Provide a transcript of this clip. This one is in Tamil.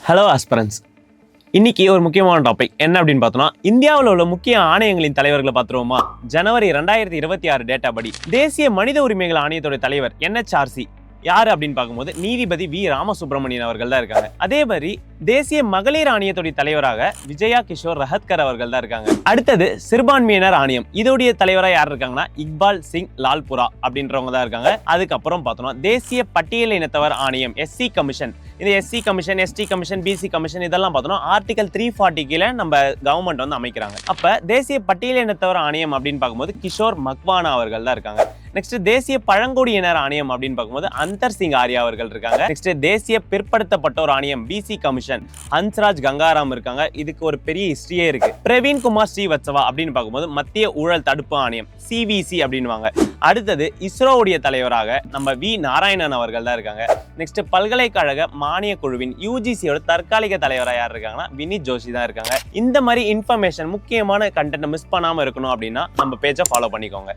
Hello aspirants. இன்னைக்கு ஒரு முக்கியமான டாபிக் என்ன அப்படின்னு பார்த்தோம்னா, இந்தியாவில் உள்ள முக்கிய ஆணையங்களின் தலைவர்களை பார்த்துருவோமா. ஜனவரி 2026 டேட்டா படி தேசிய மனித உரிமைகள் ஆணையத்தோட தலைவர் NHRC யாரு அப்படின்னு பார்க்கும்போது நீதிபதி வி ராமசுப்ரமணியன் அவர்கள் தான் இருக்காங்க. அதே மாதிரி தேசிய மகளிர் ஆணையத்துடைய தலைவராக விஜயா கிஷோர் ரஹத்கர் அவர்கள் தான் இருக்காங்க. அடுத்தது சிறுபான்மையினர் ஆணையம், இதோடைய தலைவராக யார் இருக்காங்கன்னா இக்பால் சிங் லால்புரா அப்படின்றவங்க தான் இருக்காங்க. அதுக்கப்புறம் பார்த்தோம்னா தேசிய பட்டியல் இனத்தவர் ஆணையம் SC கமிஷன். இந்த SC commission, ST commission, BC commission இதெல்லாம் பார்த்தோம்னா ஆர்டிகல் 340 கீழே நம்ம கவர்மெண்ட் வந்து அமைக்கிறாங்க. அப்ப தேசிய பட்டியல் இனத்தவர் ஆணையம் அப்படின்னு பார்க்கும்போது கிஷோர் மக்வானா அவர்கள் தான் இருக்காங்க. நெக்ஸ்ட் தேசிய பழங்குடியினர் ஆணையம் அப்படின்னு பார்க்கும்போது அந்தர் சிங் ஆர்யா அவர்கள் இருக்காங்க. நெக்ஸ்ட் தேசிய பிற்படுத்தப்பட்டோர் ஆணையம் BC கமிஷன் ஹன்ஸ்ராஜ் கங்காராம் இருக்காங்க. இதுக்கு ஒரு பெரிய ஹிஸ்டரியே இருக்கு. பிரவீன் குமார் ஸ்ரீவத்சவா அப்படின்னு பார்க்கும்போது மத்திய ஊழல் தடுப்பு ஆணையம் CVC அப்படின்வாங்க. அடுத்தது இஸ்ரோவுடைய தலைவராக நம்ம வி நாராயணன் அவர்கள் தான் இருக்காங்க. நெக்ஸ்ட் பல்கலைக்கழக மானிய குழுவின் UGCயோட தற்காலிக தலைவராக யார் இருக்காங்கன்னா வினித் ஜோஷி தான் இருக்காங்க. இந்த மாதிரி இன்ஃபர்மேஷன் முக்கியமான கண்டென்ட் மிஸ் பண்ணாம இருக்கணும் அப்படின்னா நம்ம பேஜை ஃபாலோ பண்ணிக்கோங்க.